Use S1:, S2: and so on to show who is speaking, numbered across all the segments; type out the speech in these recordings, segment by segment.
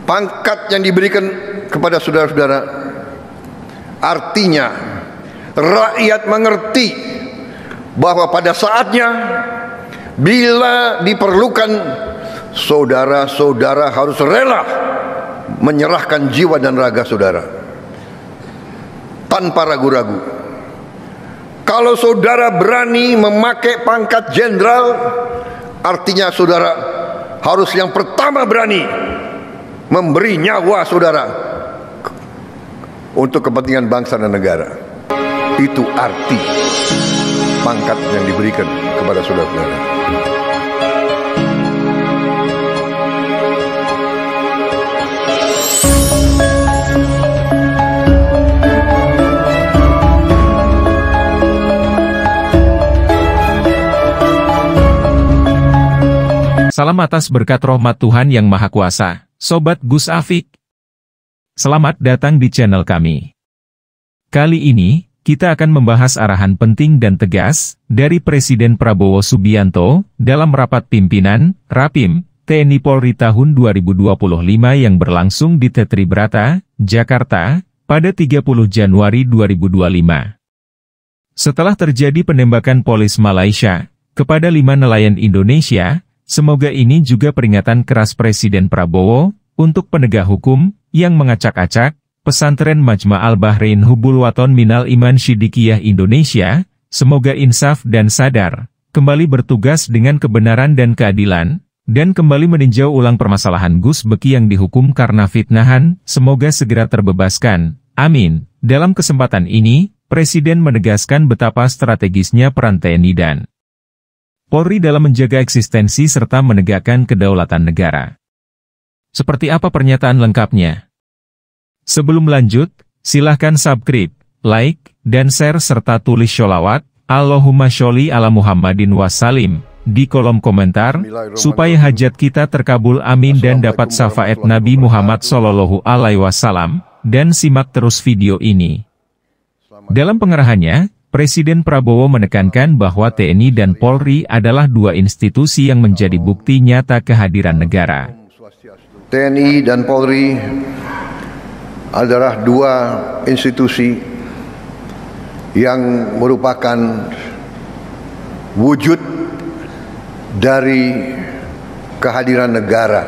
S1: pangkat yang diberikan kepada saudara-saudara, artinya rakyat mengerti bahwa pada saatnya bila diperlukan, saudara-saudara harus rela menyerahkan jiwa dan raga saudara tanpa ragu-ragu. Kalau saudara berani memakai pangkat jenderal, artinya saudara harus yang pertama berani memberi nyawa saudara untuk kepentingan bangsa dan negara. Itu arti pangkat yang diberikan kepada saudara-saudara.
S2: Salam atas berkat rahmat Tuhan Yang Maha Kuasa, Sobat Gus Afik. Selamat datang di channel kami. Kali ini, kita akan membahas arahan penting dan tegas dari Presiden Prabowo Subianto dalam rapat pimpinan Rapim TNI Polri tahun 2025 yang berlangsung di Tetribrata, Jakarta, pada 30 Januari 2025. Setelah terjadi penembakan polis Malaysia kepada 5 nelayan Indonesia, semoga ini juga peringatan keras Presiden Prabowo untuk penegak hukum yang mengacak-acak pesantren Majma' Al-Bahrain Hubul Waton Minal Iman Syidikiyah Indonesia. Semoga insaf dan sadar, kembali bertugas dengan kebenaran dan keadilan, dan kembali meninjau ulang permasalahan Gus Beki yang dihukum karena fitnahan, semoga segera terbebaskan. Amin. Dalam kesempatan ini, Presiden menegaskan betapa strategisnya peran TNI dan Polri dalam menjaga eksistensi serta menegakkan kedaulatan negara. Seperti apa pernyataan lengkapnya? Sebelum lanjut, silahkan subscribe, like, dan share serta tulis sholawat, Allahumma sholli ala Muhammadin wassalim, di kolom komentar, supaya hajat kita terkabul amin dan dapat syafaat Nabi Muhammad Sallallahu Alaihi Wasallam, dan simak terus video ini. Dalam pengarahannya, Presiden Prabowo menekankan bahwa TNI dan Polri adalah dua institusi yang menjadi bukti nyata kehadiran negara.
S1: TNI dan Polri adalah dua institusi yang merupakan wujud dari kehadiran negara,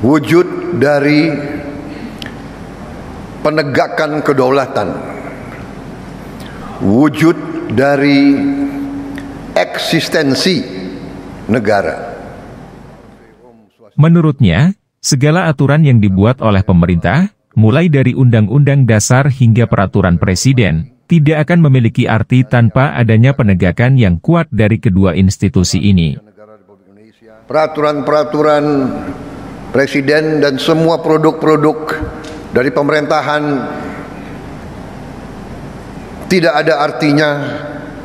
S1: wujud dari penegakan kedaulatan, wujud dari eksistensi negara.
S2: Menurutnya, segala aturan yang dibuat oleh pemerintah, mulai dari Undang-Undang Dasar hingga Peraturan Presiden, tidak akan memiliki arti tanpa adanya penegakan yang kuat dari kedua institusi ini.
S1: Peraturan-peraturan Presiden dan semua produk-produk dari pemerintahan tidak ada artinya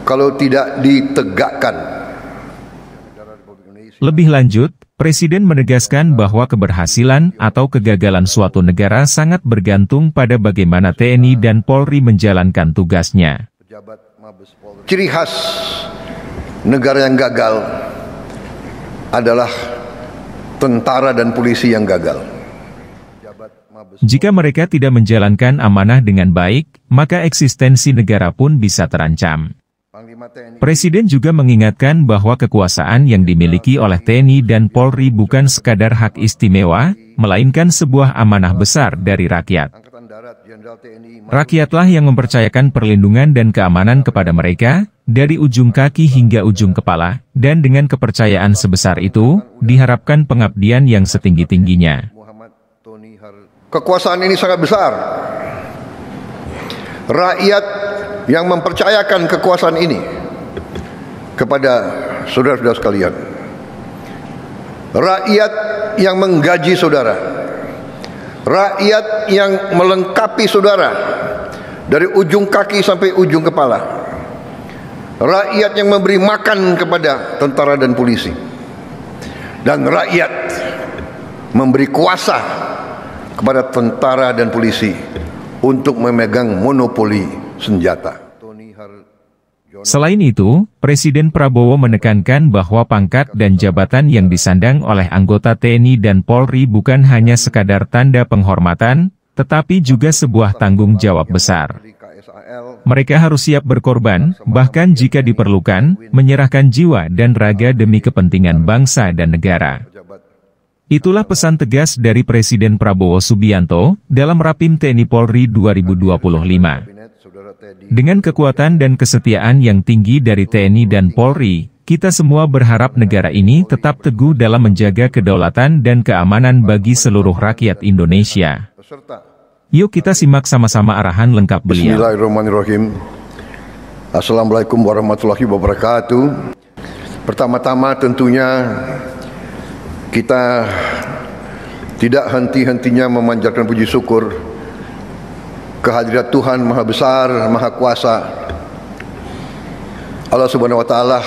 S1: kalau tidak ditegakkan.
S2: Lebih lanjut, Presiden menegaskan bahwa keberhasilan atau kegagalan suatu negara sangat bergantung pada bagaimana TNI dan Polri menjalankan tugasnya.
S1: Ciri khas negara yang gagal adalah tentara dan polisi yang gagal.
S2: Jika mereka tidak menjalankan amanah dengan baik, maka eksistensi negara pun bisa terancam. Presiden juga mengingatkan bahwa kekuasaan yang dimiliki oleh TNI dan Polri bukan sekadar hak istimewa, melainkan sebuah amanah besar dari rakyat. Rakyatlah yang mempercayakan perlindungan dan keamanan kepada mereka, dari ujung kaki hingga ujung kepala, dan dengan kepercayaan sebesar itu, diharapkan pengabdian yang setinggi-tingginya.
S1: Kekuasaan ini sangat besar. Rakyat yang mempercayakan kekuasaan ini kepada saudara-saudara sekalian. Rakyat yang menggaji saudara. Rakyat yang melengkapi saudara dari ujung kaki sampai ujung kepala. Rakyat yang memberi makan kepada tentara dan polisi. Dan rakyat memberi kuasa kepada tentara dan polisi untuk memegang monopoli senjata.
S2: Selain itu, Presiden Prabowo menekankan bahwa pangkat dan jabatan yang disandang oleh anggota TNI dan Polri bukan hanya sekadar tanda penghormatan, tetapi juga sebuah tanggung jawab besar. Mereka harus siap berkorban, bahkan jika diperlukan, menyerahkan jiwa dan raga demi kepentingan bangsa dan negara. Itulah pesan tegas dari Presiden Prabowo Subianto dalam Rapim TNI Polri 2025. Dengan kekuatan dan kesetiaan yang tinggi dari TNI dan Polri, kita semua berharap negara ini tetap teguh dalam menjaga kedaulatan dan keamanan bagi seluruh rakyat Indonesia. Yuk kita simak sama-sama arahan lengkap beliau.
S1: Bismillahirrahmanirrahim. Assalamualaikum warahmatullahi wabarakatuh. Pertama-tama tentunya kita tidak henti-hentinya memanjatkan puji syukur kehadirat Tuhan Maha Besar, Maha Kuasa, Allah Subhanahu wa Ta'ala,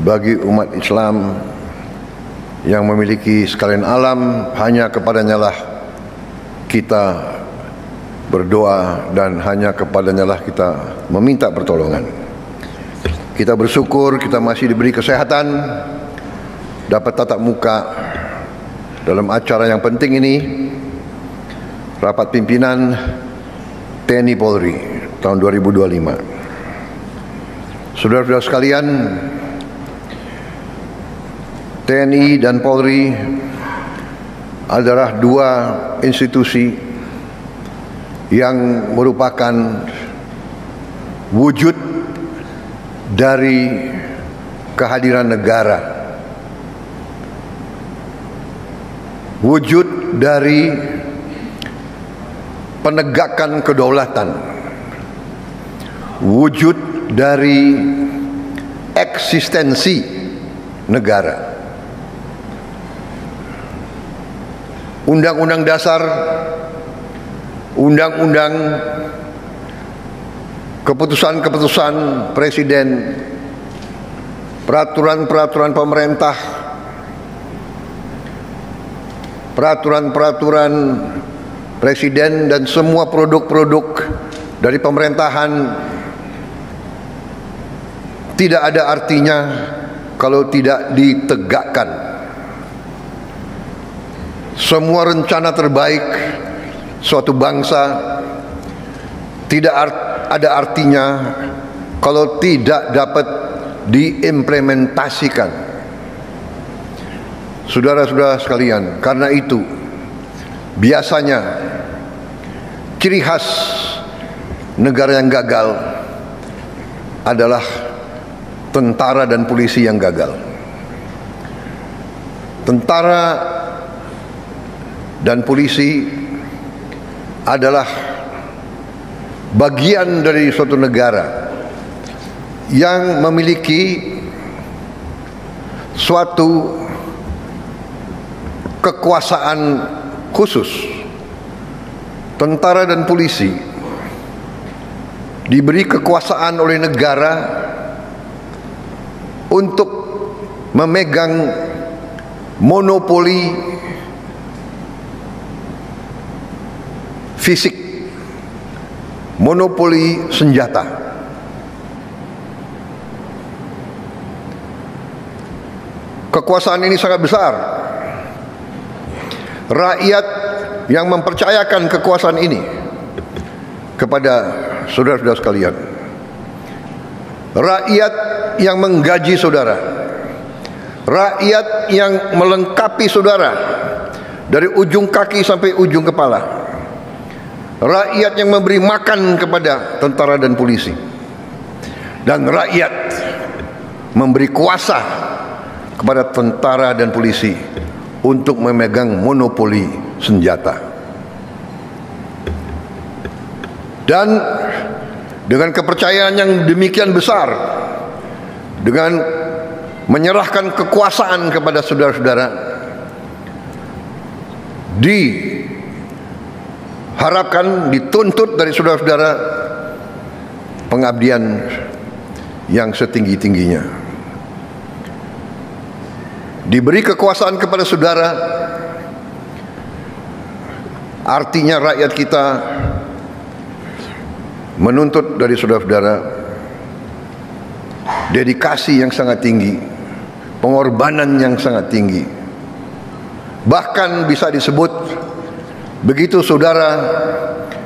S1: bagi umat Islam yang memiliki sekalian alam. Hanya kepadanya lah kita berdoa dan hanya kepadanya lah kita meminta pertolongan. Kita bersyukur kita masih diberi kesehatan, dapat tatap muka dalam acara yang penting ini, rapat pimpinan TNI Polri tahun 2025. Saudara-saudara sekalian, TNI dan Polri adalah dua institusi yang merupakan wujud dari kehadiran negara, wujud dari penegakan kedaulatan, wujud dari eksistensi negara. Undang-undang dasar, undang-undang, keputusan-keputusan presiden, peraturan-peraturan pemerintah, peraturan-peraturan presiden dan semua produk-produk dari pemerintahan tidak ada artinya kalau tidak ditegakkan. Semua rencana terbaik suatu bangsa tidak ada artinya kalau tidak dapat diimplementasikan. Saudara-saudara sekalian, karena itu biasanya ciri khas negara yang gagal adalah tentara dan polisi yang gagal. Tentara dan polisi adalah bagian dari suatu negara yang memiliki suatu kekuasaan khusus. Tentara dan polisi diberi kekuasaan oleh negara untuk memegang monopoli fisik, monopoli senjata. Kekuasaan ini sangat besar. Rakyat yang mempercayakan kekuasaan ini kepada saudara-saudara sekalian, rakyat yang menggaji saudara, rakyat yang melengkapi saudara dari ujung kaki sampai ujung kepala, rakyat yang memberi makan kepada tentara dan polisi, dan rakyat memberi kuasa kepada tentara dan polisi untuk memegang monopoli senjata. Dan dengan kepercayaan yang demikian besar, dengan menyerahkan kekuasaan kepada saudara-saudara, diharapkan, dituntut dari saudara-saudara pengabdian yang setinggi-tingginya. Diberi kekuasaan kepada saudara artinya rakyat kita menuntut dari saudara-saudara dedikasi yang sangat tinggi, pengorbanan yang sangat tinggi. Bahkan bisa disebut, begitu saudara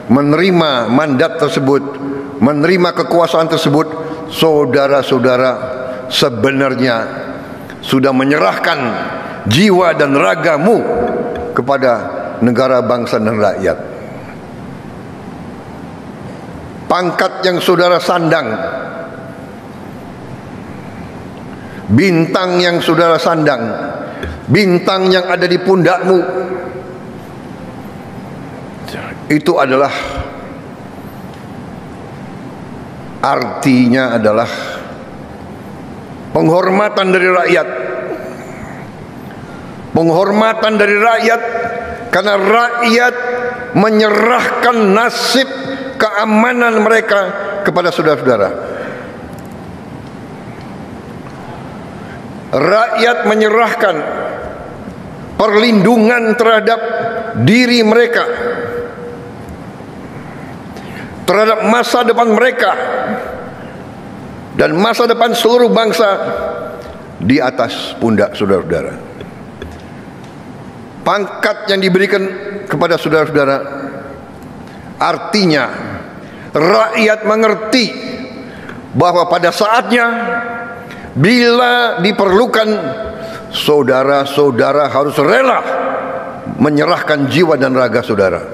S1: menerima mandat tersebut, menerima kekuasaan tersebut, saudara-saudara sebenarnya sudah menyerahkan jiwa dan ragamu kepada negara, bangsa dan rakyat. Pangkat yang saudara sandang, bintang yang saudara sandang, bintang yang ada di pundakmu, itu adalah, artinya adalah penghormatan dari rakyat. Penghormatan dari rakyat karena rakyat menyerahkan nasib keamanan mereka kepada saudara-saudara. Rakyat menyerahkan perlindungan terhadap diri mereka, terhadap masa depan mereka dan masa depan seluruh bangsa di atas pundak saudara-saudara. Pangkat yang diberikan kepada saudara-saudara artinya rakyat mengerti bahwa pada saatnya bila diperlukan, saudara-saudara harus rela menyerahkan jiwa dan raga saudara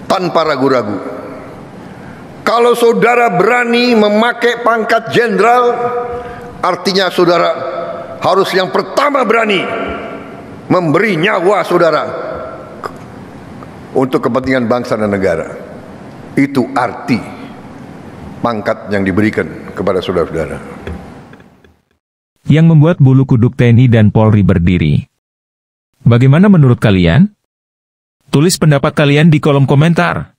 S1: tanpa ragu-ragu. Kalau saudara berani memakai pangkat jenderal, artinya saudara harus yang pertama berani memberi nyawa saudara untuk kepentingan bangsa dan negara. Itu arti pangkat yang diberikan kepada saudara-saudara.
S2: Yang membuat bulu kuduk TNI dan Polri berdiri. Bagaimana menurut kalian? Tulis pendapat kalian di kolom komentar.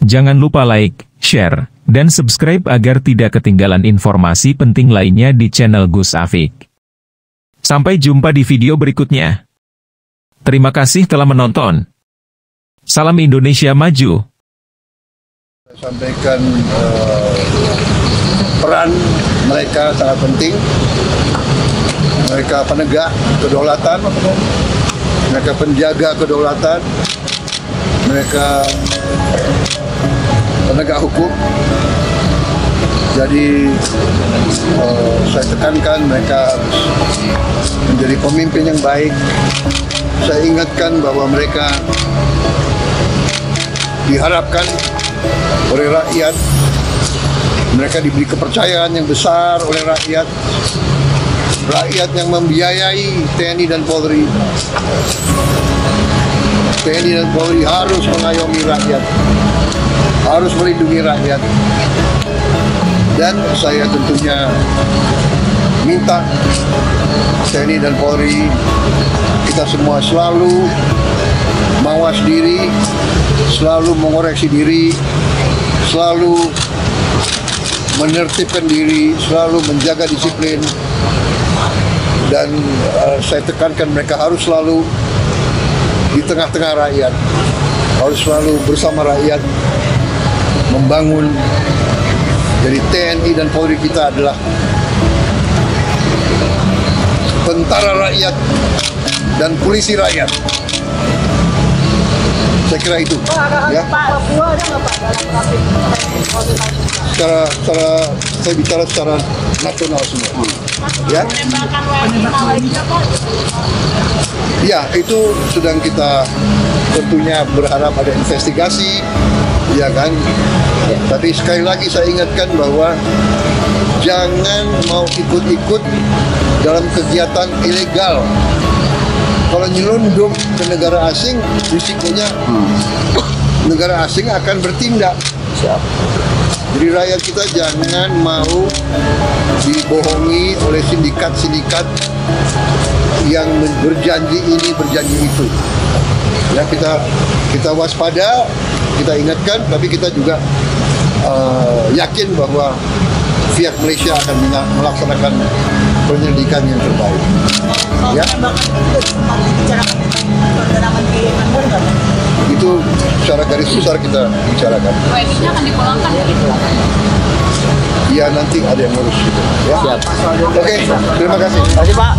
S2: Jangan lupa like, share, dan subscribe agar tidak ketinggalan informasi penting lainnya di channel Gus Afik. Sampai jumpa di video berikutnya. Terima kasih telah menonton. Salam Indonesia Maju.
S1: Sampaikan peran mereka sangat penting. Mereka penegak kedaulatan, mereka penjaga kedaulatan, mereka penegak hukum. Jadi saya tekankan mereka harus menjadi pemimpin yang baik. Saya ingatkan bahwa mereka diharapkan oleh rakyat, mereka diberi kepercayaan yang besar oleh rakyat. Rakyat yang membiayai TNI dan Polri. TNI dan Polri harus mengayomi rakyat, harus melindungi rakyat. Dan saya tentunya minta TNI dan Polri, kita semua selalu mawas diri, selalu mengoreksi diri, selalu menertibkan diri, selalu menjaga disiplin. Dan saya tekankan mereka harus selalu di tengah-tengah rakyat, harus selalu bersama rakyat membangun. Jadi TNI dan Polri kita adalah tentara rakyat dan polisi rakyat. Saya kira itu, ya. Secara saya bicara secara nasional semua, ya. Ya, itu sedang kita tentunya berharap ada investigasi, ya kan. Tapi sekali lagi saya ingatkan bahwa jangan mau ikut-ikut dalam kegiatan ilegal. Kalau nyelundup ke negara asing, risikonya negara asing akan bertindak. Jadi rakyat kita jangan mau dibohongi oleh sindikat-sindikat yang berjanji ini, berjanji itu. Ya, kita waspada, kita ingatkan, tapi kita juga yakin bahwa pihak Malaysia akan melaksanakan penyelidikan yang terbaik. Ya. itu secara garis besar kita bicarakan.
S3: Wediknya akan dipulangkan ya?
S1: Ya nanti ada yang ngurus gitu. Ya.
S4: Siap.
S1: Oke, terima kasih.
S4: Terima kasih Pak.